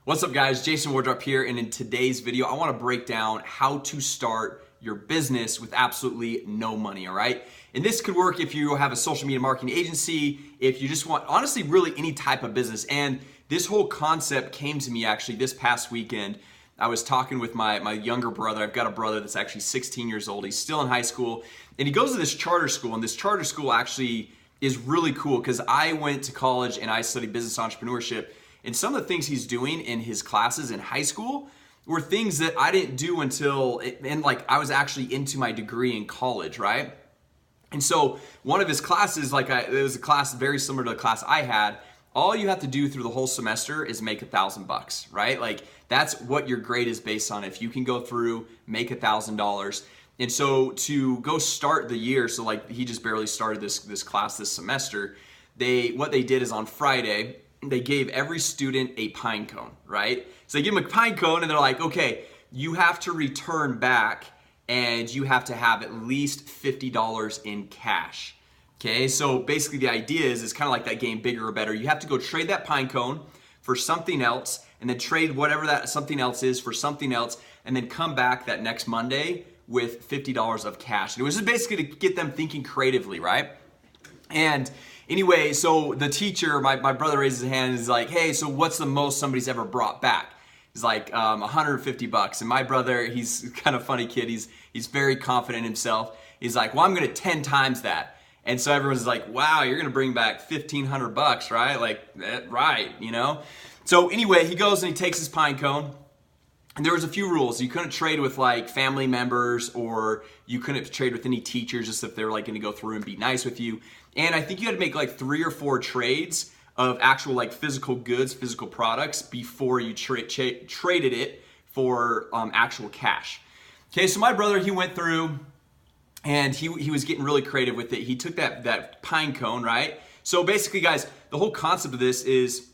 What's up guys, Jason Wardrop here, and in today's video I want to break down how to start your business with absolutely no money, all right? And this could work if you have a social media marketing agency, if you just want, honestly, really any type of business. And this whole concept came to me actually this past weekend. I was talking with my younger brother. I've got a brother that's actually 16 years old. He's still in high school, and he goes to this charter school, and this charter school actually is really cool because I went to college and I studied business entrepreneurship. And some of the things he's doing in his classes in high school were things that I didn't do until, I was actually into my degree in college, right? And so one of his classes, it was a class very similar to the class I had. All you have to do through the whole semester is make $1,000, right? Like that's what your grade is based on. If you can go through, make $1,000. And so to go start the year, so like he just barely started this class this semester, what they did is on Friday, they gave every student a pine cone, right? So they give them a pine cone and they're like, okay, you have to return back and you have to have at least $50 in cash. Okay, so basically the idea is kind of like that game Bigger or Better. You have to go trade that pine cone for something else and then trade whatever that something else is for something else and then come back that next Monday with $50 of cash. And it was just basically to get them thinking creatively, right? And anyway, so the teacher, my brother raises his hand and is like, hey, so what's the most somebody's ever brought back? He's like, $150. And my brother, he's kind of a funny kid. He's very confident in himself. He's like, well, I'm gonna 10 times that. And so everyone's like, wow, you're gonna bring back $1,500, right? Like, right, you know? So anyway, he goes and he takes his pine cone. And there was a few rules. You couldn't trade with like family members, or you couldn't trade with any teachers just if they were like gonna go through and be nice with you. And I think you had to make like 3 or 4 trades of actual like physical goods, physical products before you traded it for actual cash. Okay, so my brother, he went through and he was getting really creative with it. He took that pine cone, right? So basically guys, the whole concept of this is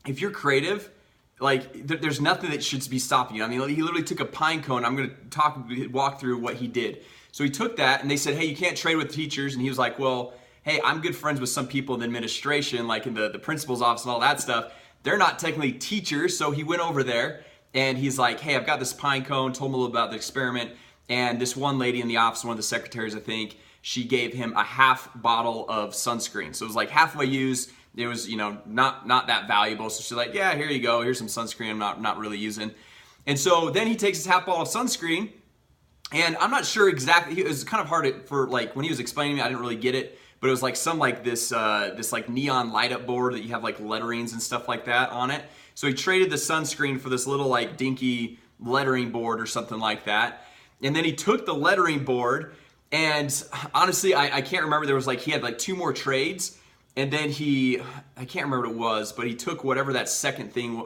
if you're creative, like there's nothing that should be stopping you. I mean, he literally took a pine cone. I'm gonna walk through what he did. So he took that and they said, hey, you can't trade with teachers. And he was like, well, hey, I'm good friends with some people in the administration, like in the principal's office and all that stuff. They're not technically teachers. So he went over there and he's like, hey, I've got this pine cone, told him a little about the experiment. And this one lady in the office, one of the secretaries, I think, she gave him a half bottle of sunscreen. So it was like half of my use. It was, not that valuable. So she's like, yeah, here you go. Here's some sunscreen I'm not really using. And so then he takes his half bottle of sunscreen. And I'm not sure exactly, it was kind of hard for like, when he was explaining to me, I didn't really get it. But it was like some like this like neon light up board that you have like letterings and stuff like that on it. So he traded the sunscreen for this little like dinky lettering board or something like that. And then he took the lettering board, and honestly, I can't remember. There was like, he had like 2 more trades. And then I can't remember what it was, but he took whatever that second thing,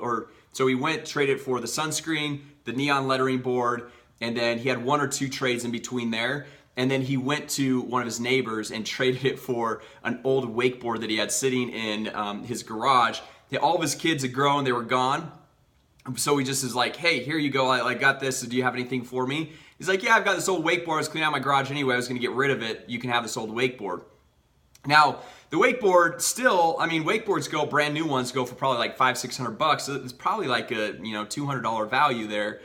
so he went, traded for the sunscreen, the neon lettering board, and then he had 1 or 2 trades in between there. And then he went to one of his neighbors and traded it for an old wakeboard that he had sitting in his garage. All of his kids had grown, they were gone. So he just is like, hey, here you go, I got this, so do you have anything for me? He's like, yeah, I've got this old wakeboard, I was cleaning out my garage anyway, I was gonna get rid of it, you can have this old wakeboard. Now, the wakeboard still, I mean, wakeboards go, brand new ones go for probably like $500-600. So it's probably like a $200 value there.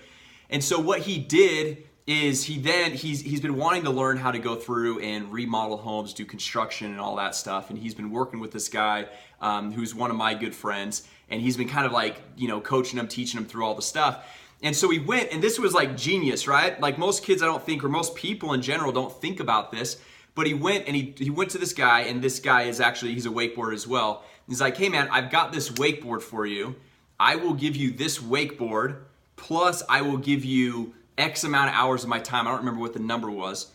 And so what he did is he's been wanting to learn how to go through and remodel homes, do construction and all that stuff. And he's been working with this guy who's one of my good friends. And he's been kind of like, coaching him, teaching him through all the stuff. And so he went, and this was like genius, right? Like most kids, I don't think, or most people in general don't think about this. But he went and he went to this guy, and this guy is actually, he's a wakeboarder as well. He's like, hey man, I've got this wakeboard for you. I will give you this wakeboard, plus I will give you X amount of hours of my time. I don't remember what the number was.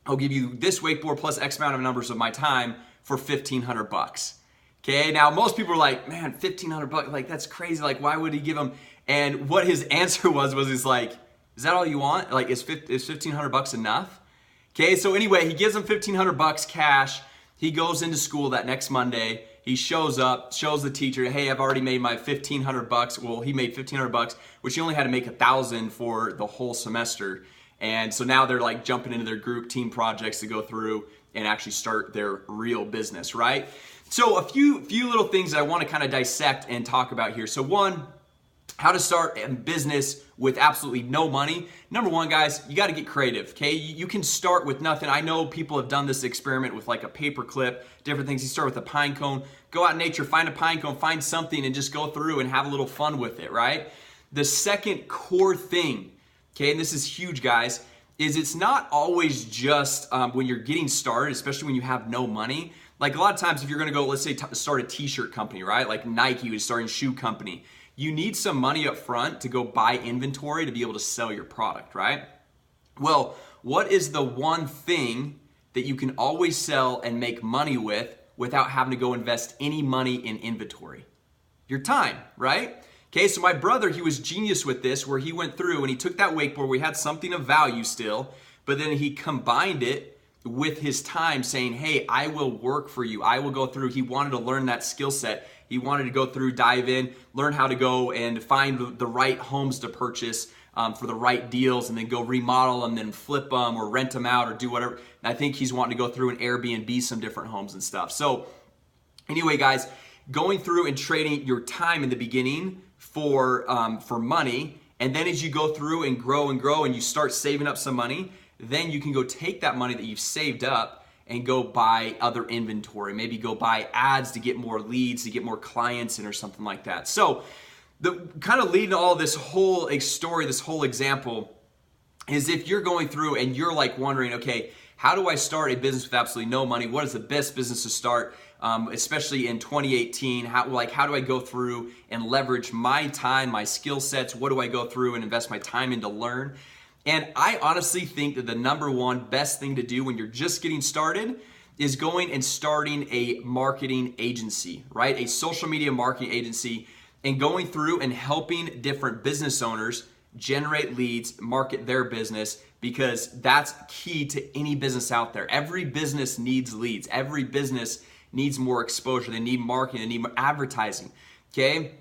I'll give you this wakeboard plus X amount of numbers of my time for $1,500. Okay, now most people are like, man, $1,500, like that's crazy. Like, why would he give him? And what his answer was he's like, is that all you want? Like, is $1,500 enough? Okay, so anyway, he gives him $1,500 cash. He goes into school that next Monday. He shows up, shows the teacher, hey, I've already made my $1,500. Well, he made $1,500, which he only had to make $1,000 for the whole semester. And so now they're like jumping into their group team projects to go through and actually start their real business, right? So a few little things that I want to kind of dissect and talk about here. So one, how to start a business with absolutely no money. Number one, guys, you got to get creative, okay? You can start with nothing. I know people have done this experiment with like a paper clip, different things. You start with a pine cone, go out in nature, find a pine cone, find something, and just go through and have a little fun with it, right? The second core thing, okay, and this is huge, guys, is it's not always just when you're getting started, especially when you have no money. Like a lot of times if you're gonna go, let's say start a t-shirt company, right? Like Nike was starting a shoe company. You need some money up front to go buy inventory to be able to sell your product, right? Well, what is the one thing that you can always sell and make money with without having to go invest any money in inventory? Your time, right? Okay, so my brother, he was genius with this, where he went through and he took that wakeboard, we had something of value still, but then he combined it with his time, saying, hey, I will work for you. I will go through. He wanted to learn that skill set. He wanted to go through, dive in, learn how to go and find the right homes to purchase for the right deals, and then go remodel them, then flip them or rent them out or do whatever. And I think he's wanting to go through and Airbnb some different homes and stuff. So anyway, guys, going through and trading your time in the beginning for money, and then as you go through and grow and you start saving up some money, then you can go take that money that you've saved up and go buy other inventory. Maybe go buy ads to get more leads, to get more clients in or something like that. So the kind of leading to all this whole story, this whole example, is if you're going through and you're like wondering, okay, how do I start a business with absolutely no money? What is the best business to start, especially in 2018? How do I go through and leverage my time, my skill sets? What do I go through and invest my time in to learn? And I honestly think that the number one best thing to do when you're just getting started is going and starting a marketing agency, right? A social media marketing agency, and going through and helping different business owners generate leads, market their business, because that's key to any business out there. Every business needs leads. Every business needs more exposure. They need marketing, they need advertising, okay?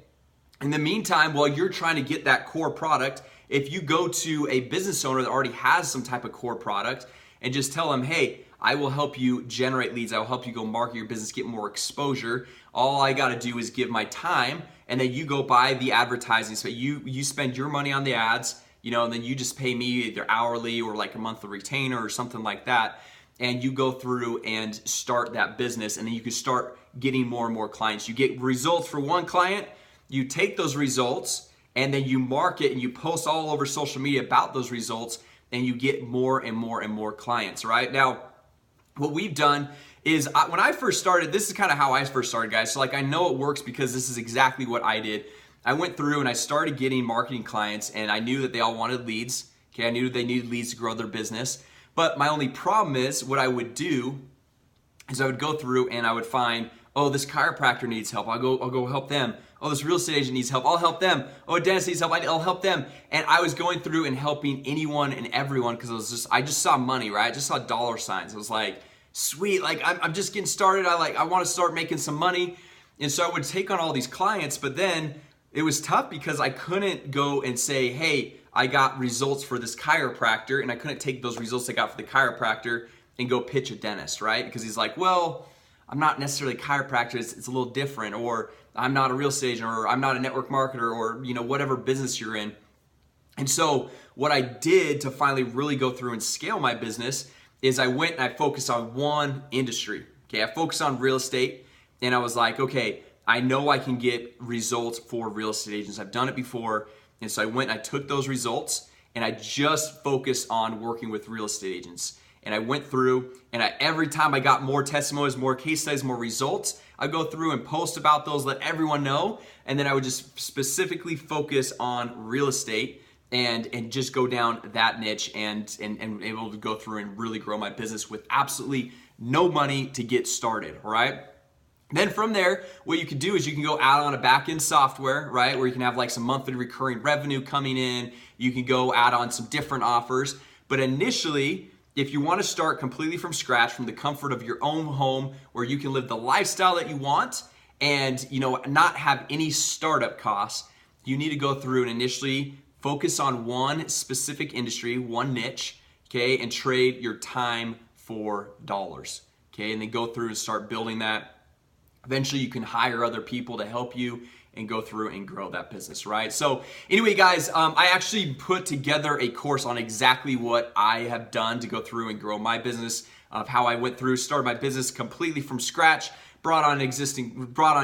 In the meantime, while you're trying to get that core product, if you go to a business owner that already has some type of core product and just tell them, hey, I will help you generate leads, I will help you go market your business, get more exposure. All I gotta do is give my time, and then you go buy the advertising. So you spend your money on the ads, and then you just pay me either hourly or like a monthly retainer or something like that. And you go through and start that business, and then you can start getting more and more clients. You get results for one client, you take those results, and then you market and you post all over social media about those results, and you get more and more and more clients, right? Now, what we've done is when I first started, this is kind of how I first started, guys. So like I know it works because this is exactly what I did. I went through and I started getting marketing clients, and I knew that they all wanted leads. Okay, I knew they needed leads to grow their business. But my only problem is what I would do is I would go through and I would find, oh, this chiropractor needs help. I'll go help them. Oh, this real estate agent needs help. I'll help them. Oh, a dentist needs help. I'll help them. And I was going through and helping anyone and everyone because I just saw money, right? I just saw dollar signs. I was like, sweet, like I'm just getting started. I want to start making some money. And so I would take on all these clients, but then it was tough because I couldn't go and say, hey, I got results for this chiropractor, and I couldn't take those results I got for the chiropractor and go pitch a dentist, right? Because he's like, well, I'm not necessarily a chiropractor, it's a little different, or I'm not a real estate agent, or I'm not a network marketer, or whatever business you're in. And so what I did to finally really go through and scale my business is I went and I focused on one industry. Okay, I focused on real estate, and I was like, okay, I know I can get results for real estate agents. I've done it before. And so I went and I took those results and I just focused on working with real estate agents. And I went through and every time I got more testimonies, more case studies, more results, I go through and post about those, let everyone know. And then I would just specifically focus on real estate and just go down that niche and able to go through and really grow my business with absolutely no money to get started, all right? Then from there, what you can do is you can go add on a back-end software, right? Where you can have like some monthly recurring revenue coming in. You can go add on some different offers. But initially, if you want to start completely from scratch, from the comfort of your own home, where you can live the lifestyle that you want and not have any startup costs, you need to go through and initially focus on one specific industry, one niche, okay, and trade your time for dollars, okay? And then go through and start building that. Eventually, you can hire other people to help you and go through and grow that business, right? So anyway, guys, I actually put together a course on exactly what I have done to go through and grow my business, of how I went through, started my business completely from scratch, brought on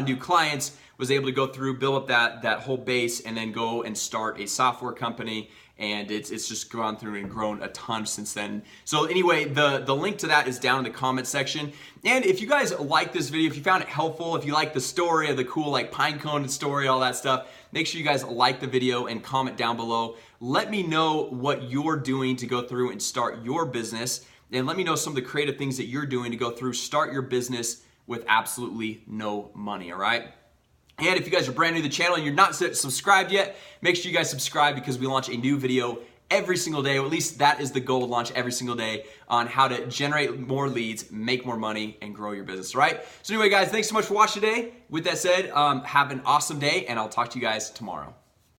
new clients, was able to go through, build up that whole base, and then go and start a software company. And it's just gone through and grown a ton since then. So anyway, the link to that is down in the comment section. And if you guys like this video, if you found it helpful, if you like the story of the cool like pine cone story, all that stuff, make sure you guys like the video and comment down below. Let me know what you're doing to go through and start your business. And let me know some of the creative things that you're doing to go through, start your business with absolutely no money, all right? And if you guys are brand new to the channel and you're not subscribed yet, make sure you guys subscribe, because we launch a new video every single day, or at least that is the goal, to launch every single day on how to generate more leads, make more money, and grow your business, right? So anyway, guys, thanks so much for watching today. With that said, have an awesome day, and I'll talk to you guys tomorrow.